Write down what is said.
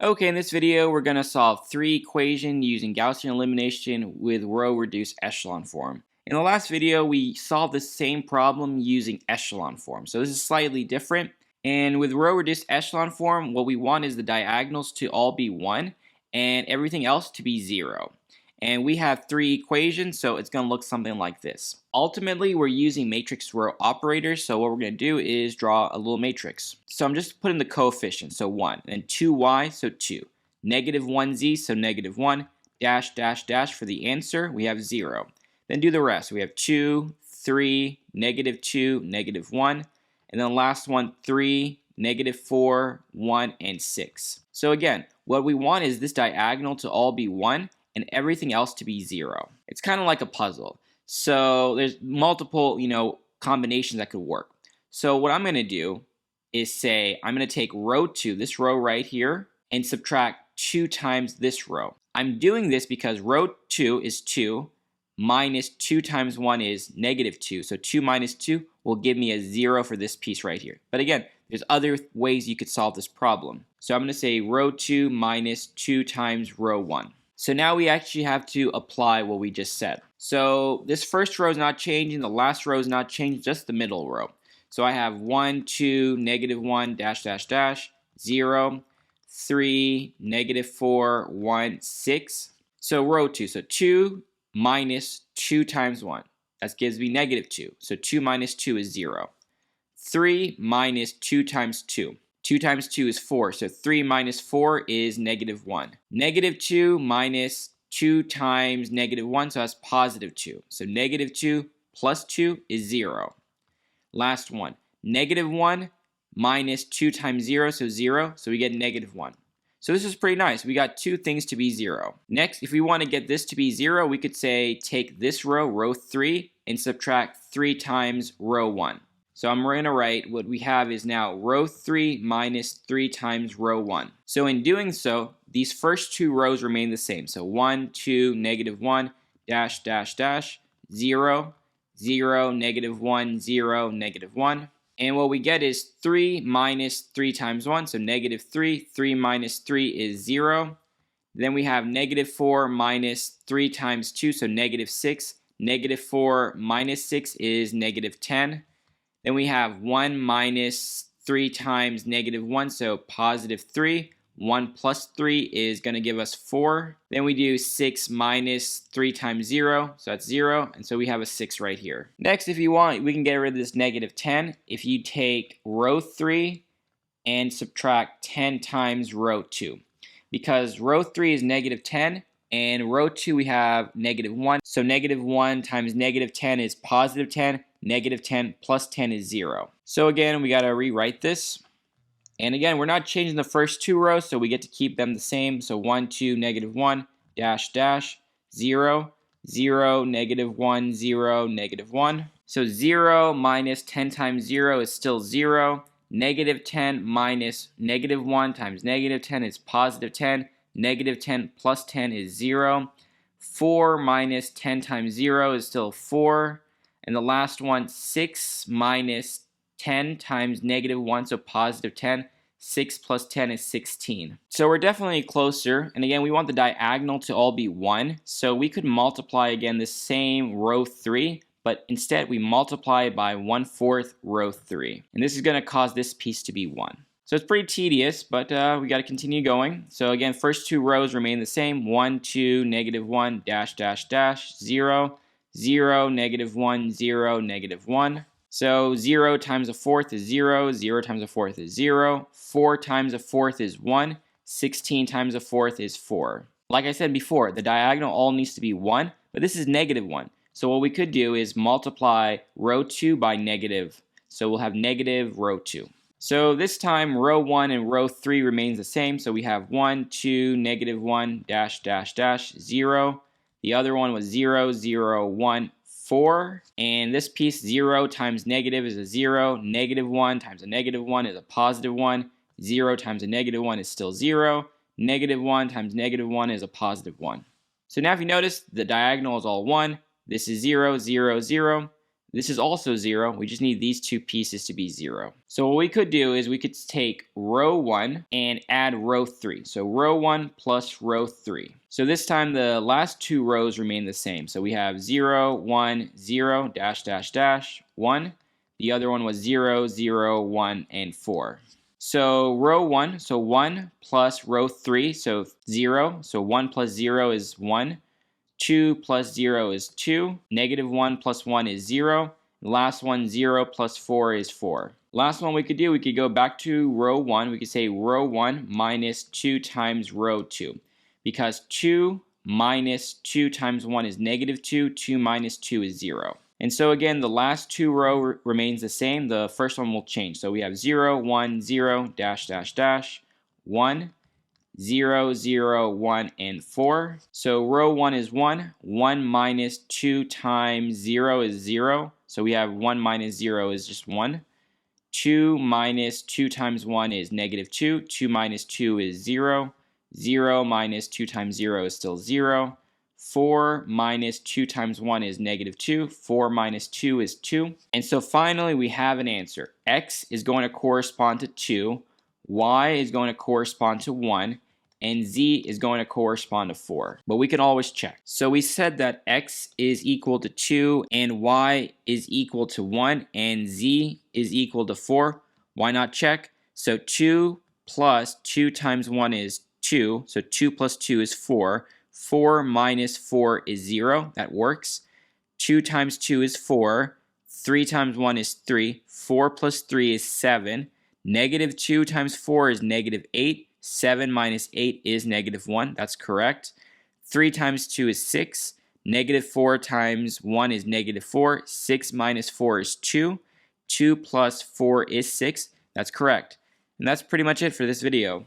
Okay, in this video, we're going to solve three equations using Gaussian elimination with row-reduced echelon form. In the last video, we solved the same problem using echelon form. So this is slightly different. And with row-reduced echelon form, what we want is the diagonals to all be 1 and everything else to be 0. And we have three equations, so it's going to look something like this. Ultimately, we're using matrix row operators, so what we're going to do is draw a little matrix. So I'm just putting the coefficients, so 1, and 2y, so 2. Negative 1z, so negative 1, dash, dash, dash for the answer, we have 0. Then do the rest. We have 2, 3, negative 2, negative 1, and then the last one, 3, negative 4, 1, and 6. So again, what we want is this diagonal to all be 1, and everything else to be 0. It's kind of like a puzzle. So there's multiple, combinations that could work. So what I'm going to do is say I'm going to take row 2, this row right here, and subtract 2 times this row. I'm doing this because row 2 is 2 minus 2 times 1 is negative 2. So 2 minus 2 will give me a 0 for this piece right here. But again, there's other ways you could solve this problem. So I'm going to say row 2 minus 2 times row 1. So now we actually have to apply what we just said. So this first row is not changing, the last row is not changing, just the middle row. So I have 1, 2, negative 1, dash, dash, dash, 0, 3, negative 4, 1, 6. So row 2, so 2 minus 2 times 1. That gives me negative 2. So 2 minus 2 is 0. 3 minus 2 times 2. 2 times 2 is 4, so 3 minus 4 is negative 1. Negative 2 minus 2 times negative 1, so that's positive 2. So negative 2 plus 2 is 0. Last one. Negative 1 minus 2 times 0, so 0, so we get negative 1. So this is pretty nice. We got two things to be 0. Next, if we want to get this to be 0, we could say take this row, row 3, and subtract 3 times row 1. So I'm going to write what we have is now row 3 minus 3 times row 1. So in doing so, these first two rows remain the same. So 1, 2, negative 1, dash, dash, dash, 0, 0, negative 1, 0, negative 1. And what we get is 3 minus 3 times 1, so negative 3. 3 minus 3 is 0. Then we have negative 4 minus 3 times 2, so negative 6. Negative 4 minus 6 is negative 10. Then we have 1 minus 3 times negative 1, so positive 3. 1 plus 3 is going to give us 4. Then we do 6 minus 3 times 0, so that's 0, and so we have a 6 right here. Next, if you want, we can get rid of this negative 10. If you take row 3 and subtract 10 times row 2. Because row 3 is negative 10, and row 2 we have negative 1. So negative 1 times negative 10 is positive 10. Negative 10 plus 10 is 0. So again, we got to rewrite this. And again, we're not changing the first two rows, so we get to keep them the same. So 1, 2, negative 1, dash, dash, 0, 0, negative 1, 0, negative 1. So 0 minus 10 times 0 is still 0. Negative 10 minus negative 1 times negative 10 is positive 10. Negative 10 plus 10 is 0. 4 minus 10 times 0 is still 4. And the last one, 6 minus 10 times negative 1, so positive 10. 6 plus 10 is 16. So we're definitely closer. And again, we want the diagonal to all be 1. So we could multiply again the same row 3, but instead we multiply it by 1/4 row 3. And this is going to cause this piece to be 1. So it's pretty tedious, but we got to continue going. So again, first two rows remain the same. 1, 2, negative 1, dash, dash, dash, 0. 0, negative 1, 0, negative 1. So 0 times a fourth is 0. 0 times a fourth is 0. 4 times a fourth is 1. 16 times a fourth is 4. Like I said before, the diagonal all needs to be 1, but this is negative 1. So what we could do is multiply row 2 by negative. So we'll have negative row 2. So this time row 1 and row 3 remains the same. So we have 1, 2, negative 1, dash, dash, dash, 0. The other one was 0, 0, 1, 4. And this piece, 0 times negative is a 0. Negative 1 times a negative 1 is a positive 1. 0 times a negative 1 is still 0. Negative 1 times negative 1 is a positive 1. So now if you notice, the diagonal is all 1. This is 0, 0, 0. This is also 0. We just need these two pieces to be 0. So what we could do is we could take row 1 and add row 3. So row 1 plus row 3. So this time the last two rows remain the same. So we have 0, 1, 0, dash, dash, dash, 1. The other one was 0, 0, 1, and 4. So row 1, so 1 plus row 3, so 0. So 1 plus 0 is 1. 2 plus 0 is 2. Negative 1 plus 1 is 0. Last one, 0 plus 4 is 4. Last one we could do, we could go back to row 1. We could say row 1 minus 2 times row 2. Because 2 minus 2 times 1 is negative 2. 2 minus 2 is 0. And so again, the last two row remains the same. The first one will change. So we have 0, 1, 0, dash, dash, dash, 1. 0, 0, 1, and 4. So row 1 is 1. 1 minus 2 times 0 is 0. So we have 1 minus 0 is just 1. 2 minus 2 times 1 is negative 2. 2 minus 2 is 0. 0 minus 2 times 0 is still 0. 4 minus 2 times 1 is negative 2. 4 minus 2 is 2. And so finally we have an answer. X is going to correspond to 2. Y is going to correspond to 1. And Z is going to correspond to 4. But we can always check. So we said that X is equal to 2 and Y is equal to 1 and Z is equal to 4. Why not check? So 2 plus 2 times 1 is 2. So 2 plus 2 is 4. 4 minus 4 is 0. That works. 2 times 2 is 4. 3 times 1 is 3. 4 plus 3 is 7. Negative 2 times 4 is negative 8. 7 minus 8 is negative 1. That's correct. 3 times 2 is 6. Negative 4 times 1 is negative 4. 6 minus 4 is 2. 2 plus 4 is 6. That's correct. And that's pretty much it for this video.